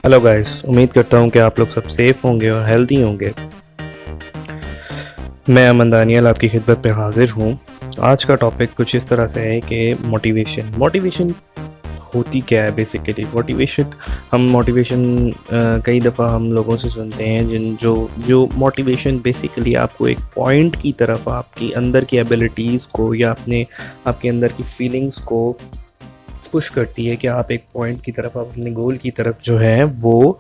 Hello guys, उम्मीद करता हूँ कि आप लोग सब सेफ होंगे और हेल्दी होंगे। मैं अमन दानियल आपकी खिदमत में हाजिर हूँ। आज का टॉपिक कुछ इस तरह से है कि मोटिवेशन होती क्या है। बेसिकली मोटिवेशन कई दफ़ा हम लोगों से सुनते हैं जिन जो जो मोटिवेशन बेसिकली आपको एक पॉइंट की तरफ, आपकी अंदर की एबिलिटीज़ को या आपके अंदर की फीलिंग्स को पुश करती है कि आप एक पॉइंट की तरफ, आप अपने गोल की तरफ जो है वो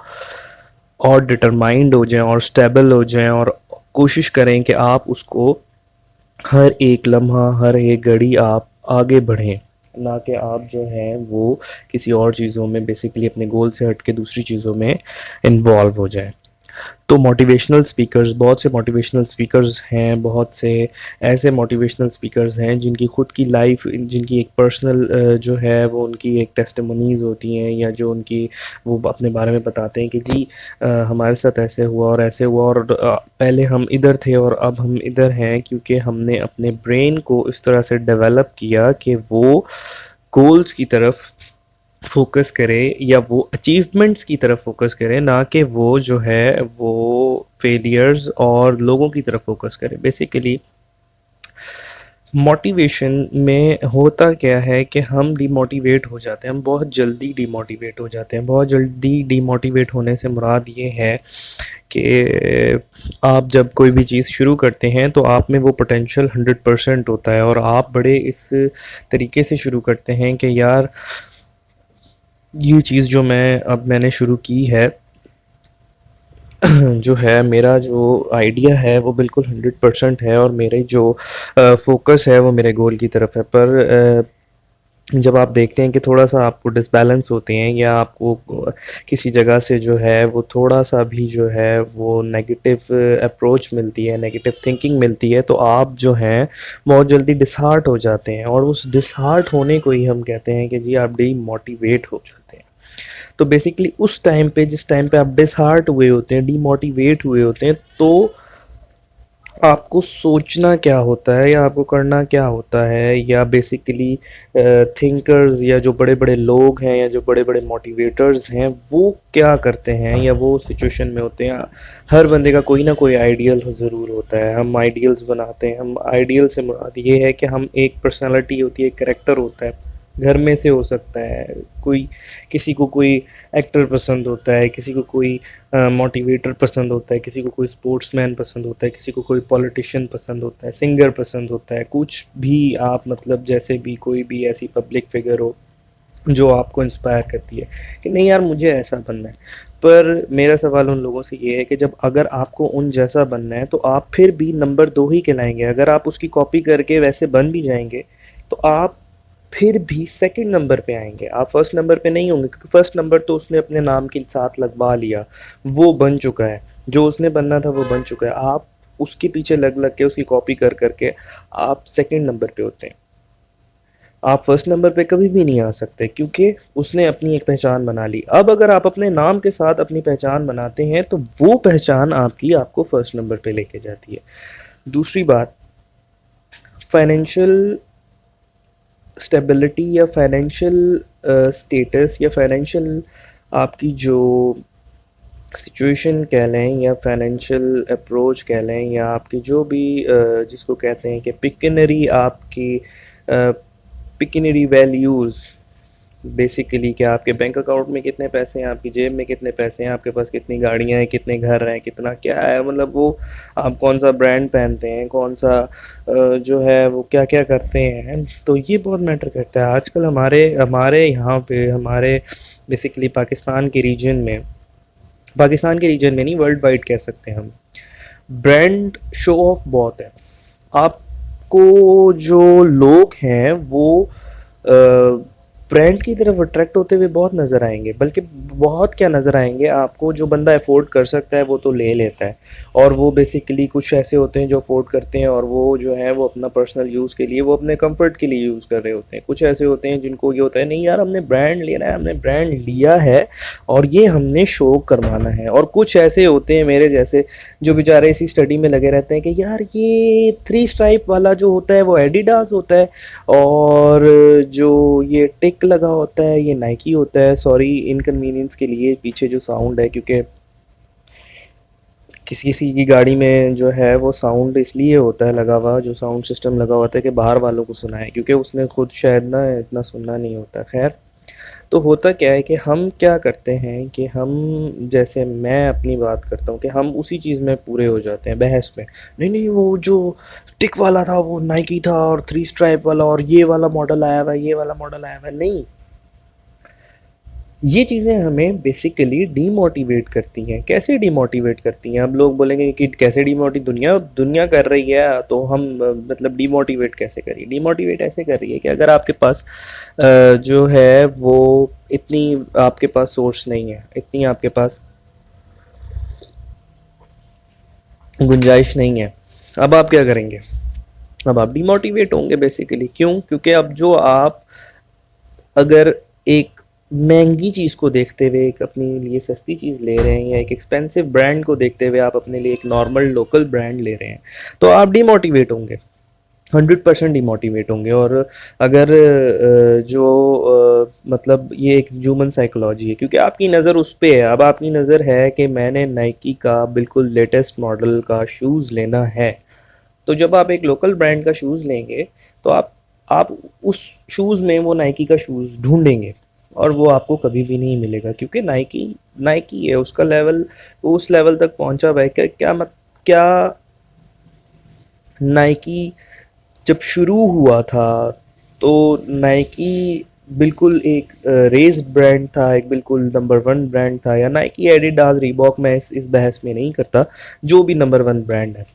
और डिटरमाइंड हो जाएं और स्टेबल हो जाएं और कोशिश करें कि आप उसको हर एक लम्हा, हर एक घड़ी आप आगे बढ़ें, ना कि आप जो हैं वो किसी और चीज़ों में, बेसिकली अपने गोल से हट के दूसरी चीज़ों में इन्वॉल्व हो जाएं। तो बहुत से मोटिवेशनल स्पीकर्स हैं, बहुत से ऐसे मोटिवेशनल स्पीकर्स हैं जिनकी खुद की लाइफ, जिनकी एक पर्सनल जो है वो उनकी एक टेस्टिमोनीज़ होती हैं, या जो उनकी वो अपने बारे में बताते हैं कि जी हमारे साथ ऐसे हुआ और ऐसे हुआ और पहले हम इधर थे और अब हम इधर हैं, क्योंकि हमने अपने ब्रेन को इस तरह से डेवलप किया कि वो गोल्स की तरफ फोकस करे या वो अचीवमेंट्स की तरफ फोकस करे, ना कि वो जो है वो फेलियर्स और लोगों की तरफ फोकस करे। बेसिकली मोटिवेशन में होता क्या है कि हम डिमोटिवेट हो जाते हैं, हम बहुत जल्दी डिमोटिवेट हो जाते हैं। बहुत जल्दी डिमोटिवेट होने से मुराद ये है कि आप जब कोई भी चीज़ शुरू करते हैं तो आप में वो पोटेंशियल 100% होता है और आप बड़े इस तरीके से शुरू करते हैं कि यार ये चीज़ जो मैंने शुरू की है जो है, मेरा जो आइडिया है वो बिल्कुल 100% है और मेरे जो फोकस है वो मेरे गोल की तरफ है। पर जब आप देखते हैं कि थोड़ा सा आपको डिसबैलेंस होते हैं या आपको किसी जगह से जो है वो थोड़ा सा भी जो है वो नेगेटिव अप्रोच मिलती है, नेगेटिव थिंकिंग मिलती है, तो आप जो हैं बहुत जल्दी डिसहार्ट हो जाते हैं और उस डिसहार्ट होने को ही हम कहते हैं कि जी आप डीमोटिवेट हो जाते हैं। तो बेसिकली उस टाइम पे, जिस टाइम पे आप डिसहार्ट हुए होते हैं, डीमोटिवेट हुए होते हैं, तो आपको सोचना क्या होता है या आपको करना क्या होता है, या बेसिकली थिंकर्स या जो बड़े बड़े लोग हैं या जो बड़े बड़े मोटिवेटर्स हैं वो क्या करते हैं या वो सिचुएशन में होते हैं। हर बंदे का कोई ना कोई आइडियल ज़रूर होता है, हम आइडियल्स बनाते हैं। हम आइडियल से मुराद ये है कि हम एक पर्सनालिटी होती है, एक करेक्टर होता है, घर में से हो सकता है कोई, किसी को कोई एक्टर पसंद होता है, किसी को कोई मोटिवेटर पसंद होता है, किसी को कोई स्पोर्ट्समैन पसंद होता है, किसी को कोई पॉलिटिशियन पसंद होता है, सिंगर पसंद होता है, कुछ भी आप मतलब जैसे भी कोई भी ऐसी पब्लिक फिगर हो जो आपको इंस्पायर करती है कि नहीं यार मुझे ऐसा बनना है। पर मेरा सवाल उन लोगों से ये है कि जब अगर आपको उन जैसा बनना है तो आप फिर भी नंबर 2 ही कहलाएंगे। अगर आप उसकी कॉपी करके वैसे बन भी जाएंगे तो आप फिर भी सेकंड नंबर पे आएंगे, आप फर्स्ट नंबर पे नहीं होंगे, क्योंकि फर्स्ट नंबर तो उसने अपने नाम के साथ लगवा लिया, वो बन चुका है, जो उसने बनना था वो बन चुका है। आप उसके पीछे लग लग के, उसकी कॉपी कर करके आप सेकंड नंबर पे होते हैं। आप फर्स्ट नंबर पे कभी भी नहीं आ सकते, क्योंकि उसने अपनी एक पहचान बना ली। अब अगर आप अपने नाम के साथ अपनी पहचान बनाते हैं तो वो पहचान आपकी आपको फर्स्ट नंबर पे लेके जाती है। दूसरी बात, फाइनेंशियल स्टेबिलिटी या फाइनेंशियल स्टेटस या फाइनेंशियल आपकी जो सिचुएशन कह लें या फाइनेंशियल अप्रोच कह लें, या आपकी जो भी जिसको कहते हैं कि पिकनरी, आपकी पिकनरी वैल्यूज़, बेसिकली क्या आपके बैंक अकाउंट में कितने पैसे हैं, आपकी जेब में कितने पैसे हैं, आपके पास कितनी गाड़ियां हैं, कितने घर हैं, कितना क्या है, मतलब वो आप कौन सा ब्रांड पहनते हैं, कौन सा जो है वो क्या क्या करते हैं, तो ये बहुत मैटर करता है। आजकल हमारे हमारे यहाँ पे, हमारे बेसिकली पाकिस्तान के रीजन में नहीं, वर्ल्ड वाइड कह सकते हैं हम, ब्रांड शो ऑफ बहुत है। आपको जो लोग हैं वो ब्रांड की तरफ अट्रैक्ट होते हुए बहुत नज़र आएंगे, बल्कि बहुत क्या नज़र आएंगे आपको, जो बंदा अफोर्ड कर सकता है वो तो ले लेता है। और वो बेसिकली कुछ ऐसे होते हैं जो अफोर्ड करते हैं और वो जो है वो अपना पर्सनल यूज़ के लिए, वो अपने कंफर्ट के लिए यूज़ कर रहे होते हैं। कुछ ऐसे होते हैं जिनको ये होता है नहीं यार हमने ब्रांड लेना है, हमने ब्रांड लिया है और ये हमने शो करवाना है। और कुछ ऐसे होते हैं मेरे जैसे जो बेचारे इसी स्टडी में लगे रहते हैं कि यार ये 3 स्ट्राइप वाला जो होता है वो एडिडास होता है, और जो ये टिक नाइक लगा होता है, ये नाइकी होता है। सॉरी इनकन्वीनियंस के लिए पीछे जो साउंड है, क्योंकि किसी किसी की गाड़ी में जो है वो साउंड इसलिए होता है लगा हुआ, जो साउंड सिस्टम लगा होता है कि बाहर वालों को सुनाए, क्योंकि उसने खुद शायद ना इतना सुनना नहीं होता। खैर, तो होता क्या है कि हम क्या करते हैं कि हम, जैसे मैं अपनी बात करता हूँ, कि हम उसी चीज़ में पूरे हो जाते हैं बहस में। नहीं नहीं, वो जो टिक वाला था वो नाइकी था, और थ्री स्ट्राइप वाला, और ये वाला मॉडल आया हुआ है, ये वाला मॉडल आया हुआ है। नहीं, ये चीज़ें हमें बेसिकली डीमोटिवेट करती हैं। कैसे डीमोटिवेट करती हैं? अब लोग बोलेंगे कि कैसे डीमोटिवेट, दुनिया दुनिया कर रही है तो हम मतलब डीमोटिवेट कैसे करिए? डीमोटिवेट ऐसे कर रही है कि अगर आपके पास जो है वो इतनी आपके पास सोर्स नहीं है, इतनी आपके पास गुंजाइश नहीं है, अब आप क्या करेंगे? अब आप डीमोटिवेट होंगे बेसिकली। क्यों? क्योंकि अब जो आप, अगर एक महंगी चीज़ को देखते हुए एक अपने लिए सस्ती चीज़ ले रहे हैं, या एक एक्सपेंसिव ब्रांड को देखते हुए आप अपने लिए एक नॉर्मल लोकल ब्रांड ले रहे हैं, तो आप डिमोटिवेट होंगे, 100% डिमोटिवेट होंगे। और अगर मतलब ये एक ह्यूमन साइकोलॉजी है, क्योंकि आपकी नज़र उस पे है। अब आपकी नज़र है कि मैंने नाइकी का बिल्कुल लेटेस्ट मॉडल का शूज़ लेना है, तो जब आप एक लोकल ब्रांड का शूज़ लेंगे, तो आप उस शूज़ में वो नाइकी का शूज़ ढूंढेंगे, और वो आपको कभी भी नहीं मिलेगा, क्योंकि नाइकी नाइकी है, उसका लेवल उस लेवल तक पहुंचा हुआ है। क्या नाइकी जब शुरू हुआ था, तो नाइकी बिल्कुल एक रेस्ड ब्रांड था, एक बिल्कुल नंबर वन ब्रांड था। या नाइकी, एडिडास, रीबॉक, मैं इस बहस में नहीं करता, जो भी नंबर वन ब्रांड है।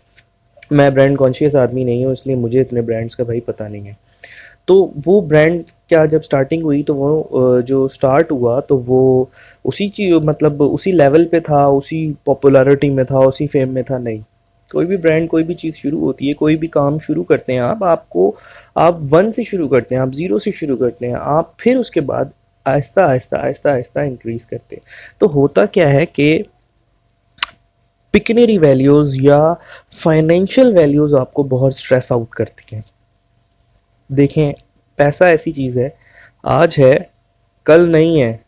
मैं ब्रांड कॉन्शियस आदमी नहीं हूँ, इसलिए मुझे इतने ब्रांड्स का भाई पता नहीं है। तो वो ब्रांड क्या, जब स्टार्टिंग हुई तो वो जो स्टार्ट हुआ तो वो उसी चीज, मतलब उसी लेवल पे था, उसी पॉपुलैरिटी में था, उसी फेम में था? नहीं। कोई भी ब्रांड, कोई भी चीज़ शुरू होती है, कोई भी काम शुरू करते हैं आप वन से शुरू करते हैं, आप ज़ीरो से शुरू करते हैं, आप फिर उसके बाद आहिस्ता आहिस्ता आहिस्ता आहिस्ता इंक्रीज़ करते हैं। तो होता क्या है कि पिकनरी वैल्यूज़ या फाइनेंशियल वैल्यूज़ आपको बहुत स्ट्रेस आउट करती हैं। देखें, पैसा ऐसी चीज़ है, आज है कल नहीं है,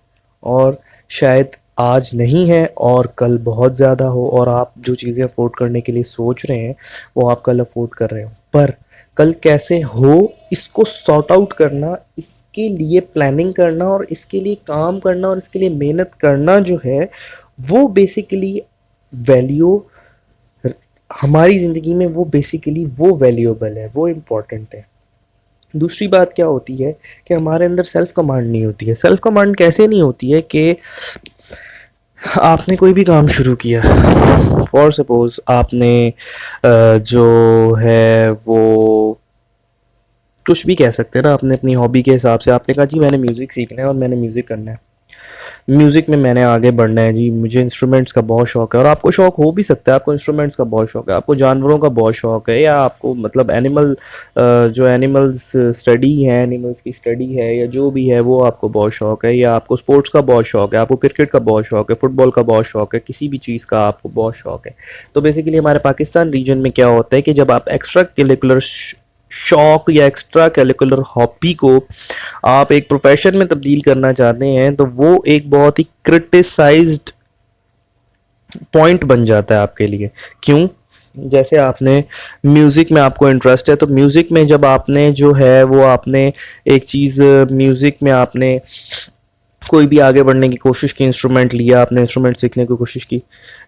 और शायद आज नहीं है और कल बहुत ज़्यादा हो, और आप जो चीज़ें अफोर्ड करने के लिए सोच रहे हैं वो आप कल अफोर्ड कर रहे हो। पर कल कैसे हो, इसको सॉर्ट आउट करना, इसके लिए प्लानिंग करना, और इसके लिए काम करना, और इसके लिए मेहनत करना जो है, वो बेसिकली वैल्यू हमारी ज़िंदगी में, वो बेसिकली वो वैल्यूएबल है, वो इम्पॉर्टेंट है। दूसरी बात क्या होती है कि हमारे अंदर सेल्फ कमांड नहीं होती है। सेल्फ कमांड कैसे नहीं होती है कि आपने कोई भी काम शुरू किया, फॉर सपोज आपने जो है वो कुछ भी कह सकते हैं ना, आपने अपनी हॉबी के हिसाब से आपने कहा जी मैंने म्यूज़िक सीखना है और मैंने म्यूज़िक करना है, म्यूज़िक में मैंने आगे बढ़ना है जी, मुझे इंस्ट्रूमेंट्स का बहुत शौक है। और आपको शौक हो भी सकता है, आपको इंस्ट्रूमेंट्स का बहुत शौक है, आपको जानवरों का बहुत शौक है, या आपको मतलब जो एनिमल्स स्टडी है, एनिमल्स की स्टडी है, या जो भी है वो आपको बहुत शौक है, या आपको स्पोर्ट्स का बहुत शौक है, आपको क्रिकेट का बहुत शौक है, फुटबॉल का बहुत शौक है, किसी भी चीज़ का आपको बहुत शौक है। तो बेसिकली हमारे पाकिस्तान रीजन में क्या होता है कि जब आप एक्स्ट्रा करिकुलर शौक या एक्स्ट्रा करिकुलर हॉबी को आप एक प्रोफेशन में तब्दील करना चाहते हैं, तो वो एक बहुत ही क्रिटिसाइज्ड पॉइंट बन जाता है आपके लिए। क्यों? जैसे आपने म्यूज़िक में आपको इंटरेस्ट है, तो म्यूज़िक में जब आपने जो है वो आपने एक चीज़, म्यूज़िक में आपने कोई भी आगे बढ़ने की कोशिश की, इंस्ट्रूमेंट लिया, आपने इंस्ट्रूमेंट सीखने की कोशिश की,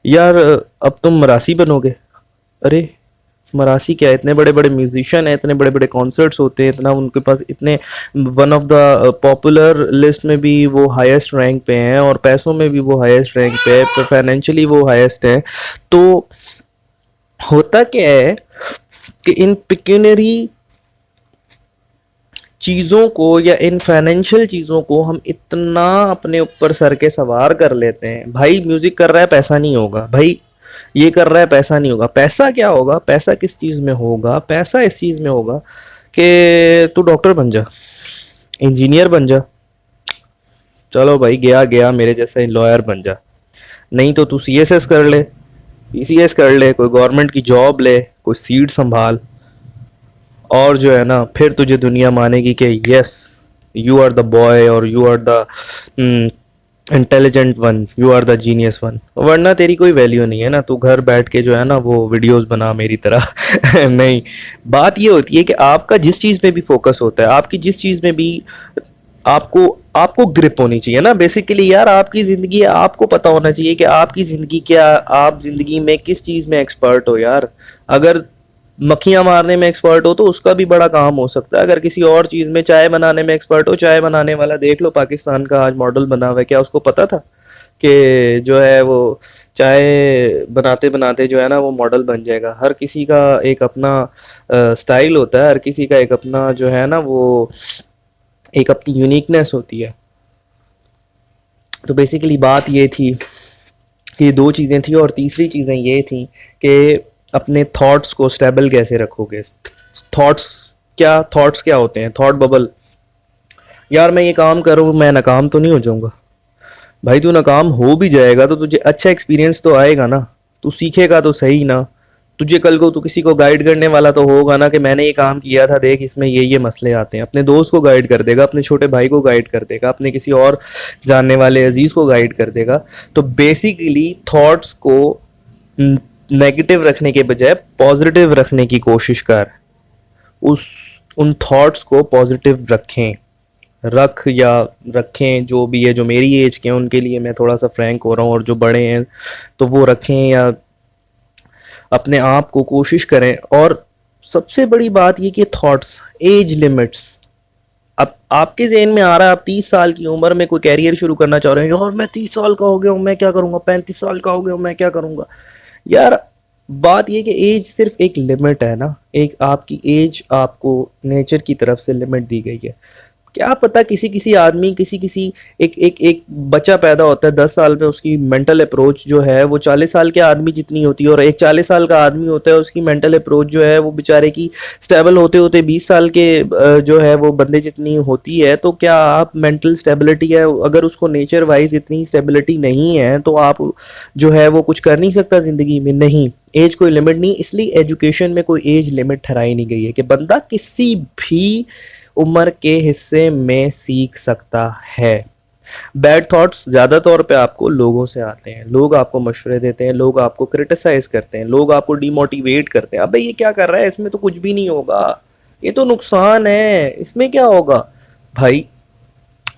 यार अब तुम मरासी बनोगे। अरे मरासी क्या है, इतने बड़े बड़े म्यूजिशियन हैं, इतने बड़े बड़े कॉन्सर्ट्स होते हैं, इतना उनके पास, इतने one of the popular list में भी वो हाईएस्ट रैंक पे हैं, और पैसों में भी वो हाईएस्ट रैंक पे है, फाइनेंशियली वो हाईएस्ट है। तो होता क्या है कि इन पिक्यूनरी चीज़ों को या इन फाइनेंशियल चीज़ों को हम इतना अपने ऊपर सर के सवार कर लेते हैं। भाई म्यूज़िक कर रहा है, पैसा नहीं होगा, भाई ये कर रहा है, पैसा नहीं होगा। पैसा क्या होगा? पैसा किस चीज़ में होगा? पैसा इस चीज़ में होगा कि तू डॉक्टर बन जा, इंजीनियर बन जा, चलो भाई गया गया, मेरे जैसा लॉयर बन जा। नहीं तो तू सीएसएस कर ले, पीसीएस कर ले, कोई गवर्नमेंट की जॉब ले, कोई सीट संभाल, और जो है ना फिर तुझे दुनिया मानेगी कि yes you are the boy और you are the intelligent one, you are the genius one, वरना तेरी कोई वैल्यू नहीं है ना, तू घर बैठ के जो है ना वो वीडियोस बना मेरी तरह। नहीं, बात ये होती है कि आपका जिस चीज़ में भी फोकस होता है, आपकी जिस चीज़ में भी आपको आपको ग्रिप होनी चाहिए ना बेसिकली यार, आपकी ज़िंदगी है, आपको पता होना चाहिए कि आपकी ज़िंदगी क्या, आप ज़िंदगी में किस चीज़ में एक्सपर्ट हो यार। अगर मक्खियाँ मारने में एक्सपर्ट हो तो उसका भी बड़ा काम हो सकता है, अगर किसी और चीज़ में चाय बनाने में एक्सपर्ट हो, चाय बनाने वाला देख लो पाकिस्तान का आज मॉडल बना हुआ है, क्या उसको पता था कि जो है वो चाय बनाते बनाते जो है ना वो मॉडल बन जाएगा। हर किसी का एक अपना स्टाइल होता है, हर किसी का एक अपना जो है ना वो एक अपनी यूनिकनेस होती है। तो बेसिकली बात ये थी कि दो चीज़ें थी, और तीसरी चीज़ें ये थी कि अपने थॉट्स को स्टेबल कैसे रखोगे। थॉट्स थॉट्स क्या होते हैं, थॉट बबल। यार मैं ये काम करूँ, मैं नाकाम तो नहीं हो जाऊंगा। भाई तू नाकाम हो भी जाएगा तो तुझे अच्छा एक्सपीरियंस तो आएगा ना, तू सीखेगा तो सही ना। तुझे कल को तू किसी को गाइड करने वाला तो होगा ना कि मैंने ये काम किया था, देख इसमें ये मसले आते हैं। अपने दोस्त को गाइड कर देगा, अपने छोटे भाई को गाइड कर देगा, अपने किसी और जानने वाले अजीज को गाइड कर देगा। तो बेसिकली थॉट्स को नेगेटिव रखने के बजाय पॉजिटिव रखने की कोशिश कर। उस उन थॉट्स को पॉजिटिव रखें, रख या रखें जो भी है, जो मेरी एज के हैं उनके लिए मैं थोड़ा सा फ्रैंक हो रहा हूँ, और जो बड़े हैं तो वो रखें या अपने आप को कोशिश करें। और सबसे बड़ी बात ये कि थॉट्स, एज लिमिट्स। अब आपके जहन में आ रहा है आप 30 साल की उम्र में कोई कैरियर शुरू करना चाह रहे हैं, और मैं 30 साल का हो गया हूँ मैं क्या करूँगा, 35 साल का हो गया हूँ मैं क्या करूँगा। यार बात ये कि एज सिर्फ एक लिमिट है ना, एक आपकी एज आपको नेचर की तरफ से लिमिट दी गई है। क्या पता किसी किसी आदमी, किसी किसी एक एक एक बच्चा पैदा होता है 10 साल पे, उसकी मेंटल अप्रोच जो है वो 40 साल के आदमी जितनी होती है, और एक 40 साल का आदमी होता है उसकी मेंटल अप्रोच जो है वो बेचारे की स्टेबल होते होते 20 साल के जो है वो बंदे जितनी होती है। तो क्या आप मेंटल स्टेबिलिटी है, अगर उसको नेचर वाइज इतनी स्टेबिलिटी नहीं है तो आप जो है वो कुछ कर नहीं सकता ज़िंदगी में। नहीं, एज कोई लिमिट नहीं, इसलिए एजुकेशन में कोई एज लिमिट ठहराई नहीं गई है कि बंदा किसी भी उम्र के हिस्से में सीख सकता है। बैड थॉट्स ज़्यादा तौर पे आपको लोगों से आते हैं, लोग आपको मशवरे देते हैं, लोग आपको क्रिटिसाइज करते हैं, लोग आपको डिमोटिवेट करते हैं। अबे ये क्या कर रहा है, इसमें तो कुछ भी नहीं होगा, ये तो नुकसान है, इसमें क्या होगा। भाई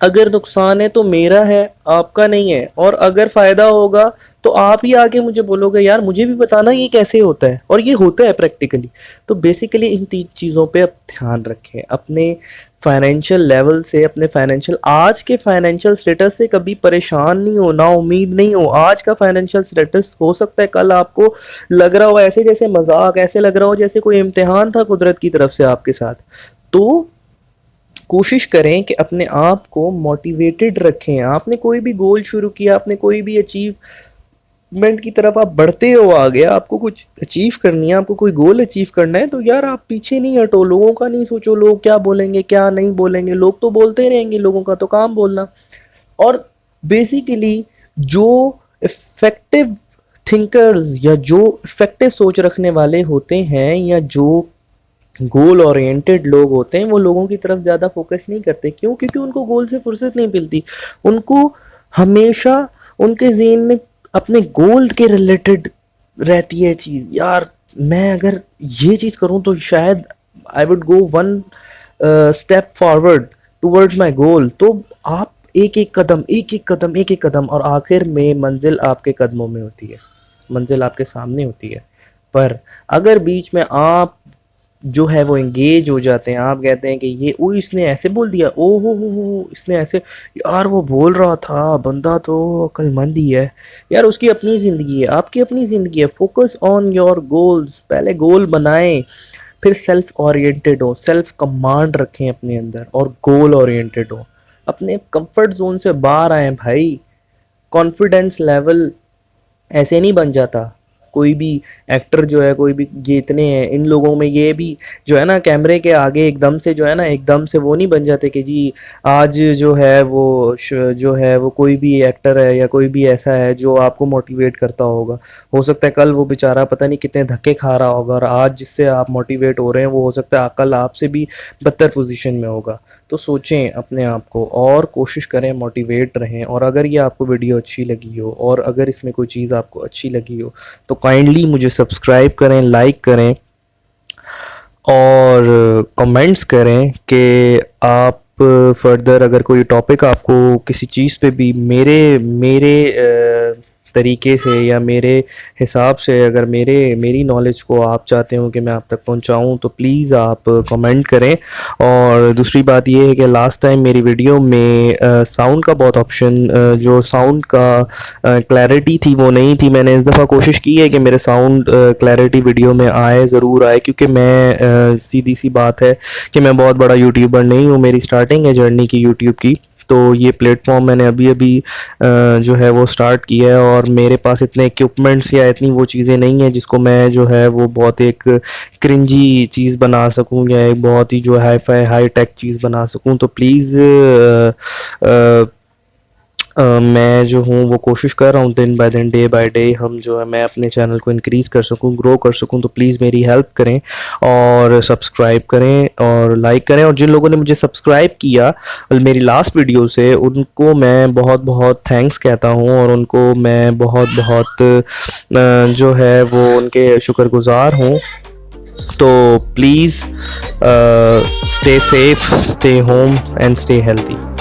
अगर नुकसान है तो मेरा है, आपका नहीं है, और अगर फायदा होगा तो आप ही आके मुझे बोलोगे यार मुझे भी बताना ये कैसे होता है, और ये होता है प्रैक्टिकली। तो बेसिकली इन तीन चीज़ों पे अब ध्यान रखें, अपने फाइनेंशियल लेवल से, अपने फाइनेंशियल आज के फाइनेंशियल स्टेटस से कभी परेशान नहीं हो, ना उम्मीद नहीं हो। आज का फाइनेंशियल स्टेटस हो सकता है कल आपको लग रहा हो ऐसे जैसे मजाक, ऐसे लग रहा हो जैसे कोई इम्तिहान था कुदरत की तरफ से आपके साथ। तो कोशिश करें कि अपने आप को मोटिवेटेड रखें। आपने कोई भी गोल शुरू किया, आपने कोई भी अचीवमेंट की तरफ आप बढ़ते हो आगे, आपको कुछ अचीव करनी है, आपको कोई गोल अचीव करना है, तो यार आप पीछे नहीं हटो। लोगों का नहीं सोचो लोग क्या बोलेंगे क्या नहीं बोलेंगे, लोग तो बोलते ही रहेंगे, लोगों का तो काम बोलना। और बेसिकली जो इफेक्टिव थिंकर्स या जो इफेक्टिव सोच रखने वाले होते हैं, या जो गोल ओरिएंटेड लोग होते हैं, वो लोगों की तरफ ज़्यादा फोकस नहीं करते। क्यों? क्योंकि उनको गोल से फुर्सत नहीं मिलती। उनको हमेशा उनके ज़हन में अपने गोल के रिलेटेड रहती है चीज़। यार मैं अगर ये चीज़ करूँ तो शायद I would go one step forward towards my goal. तो आप एक एक कदम, एक एक कदम, एक एक कदम, और आखिर में मंजिल आपके कदमों में होती है, मंजिल आपके सामने होती है। पर अगर बीच में आप जो है वो एंगेज हो जाते हैं, आप कहते हैं कि ये ओ इसने ऐसे बोल दिया, ओ हो इसने ऐसे, यार वो बोल रहा था बंदा तो अक्लमंद ही है। यार उसकी अपनी ज़िंदगी है, आपकी अपनी ज़िंदगी है। फोकस ऑन योर गोल्स, पहले गोल बनाएं, फिर सेल्फ ओरिएंटेड हो, सेल्फ कमांड रखें अपने अंदर, और गोल ओरिएंटेड हो। अपने कंफर्ट जोन से बाहर आए भाई। कॉन्फिडेंस लेवल ऐसे नहीं बन जाता, कोई भी एक्टर जो है, कोई भी ये इतने हैं, इन लोगों में ये भी जो है ना कैमरे के आगे एकदम से जो है ना एकदम से वो नहीं बन जाते कि जी आज जो है वो जो है वो कोई भी एक्टर है या कोई भी ऐसा है जो आपको मोटिवेट करता होगा। हो सकता है कल वो बेचारा पता नहीं कितने धक्के खा रहा होगा और आज जिससे आप मोटिवेट हो रहे हैं वो हो सकता है कल आपसे भी बदतर पोजीशन में होगा। तो सोचें अपने आप को और कोशिश करें, मोटिवेट रहें। और अगर ये आपको वीडियो अच्छी लगी हो और अगर इसमें कोई चीज़ आपको अच्छी लगी हो तो काइंडली मुझे सब्सक्राइब करें, लाइक करें और कमेंट्स करें कि आप फर्दर अगर कोई टॉपिक आपको किसी चीज़ पे भी मेरे मेरे तरीके से या मेरे हिसाब से अगर मेरी नॉलेज को आप चाहते हो कि मैं आप तक पहुंचाऊं तो प्लीज़ आप कमेंट करें। और दूसरी बात ये है कि लास्ट टाइम मेरी वीडियो में साउंड का बहुत ऑप्शन जो साउंड का क्लैरिटी थी वो नहीं थी। मैंने इस दफ़ा कोशिश की है कि मेरे साउंड क्लैरिटी वीडियो में आए, ज़रूर आए, क्योंकि मैं सीधी सी बात है कि मैं बहुत बड़ा यूट्यूबर नहीं हूँ। मेरी स्टार्टिंग है जर्नी की यूट्यूब की, तो ये प्लेटफॉर्म मैंने अभी अभी जो है वो स्टार्ट किया है और मेरे पास इतने इक्विपमेंट्स या इतनी वो चीज़ें नहीं हैं जिसको मैं जो है वो बहुत एक क्रिंजी चीज़ बना सकूं या एक बहुत ही जो हाई टेक चीज़ बना सकूं। तो प्लीज़ मैं जो हूँ वो कोशिश कर रहा हूँ दिन बाय दिन, डे बाय डे हम जो है मैं अपने चैनल को इंक्रीज़ कर सकूँ, ग्रो कर सकूँ। तो प्लीज़ मेरी हेल्प करें और सब्सक्राइब करें और लाइक करें। और जिन लोगों ने मुझे सब्सक्राइब किया मेरी लास्ट वीडियो से उनको मैं बहुत बहुत थैंक्स कहता हूँ और उनको मैं बहुत बहुत जो है वो उनके शुक्रगुजार हूँ। तो please stay safe, stay home and stay healthy.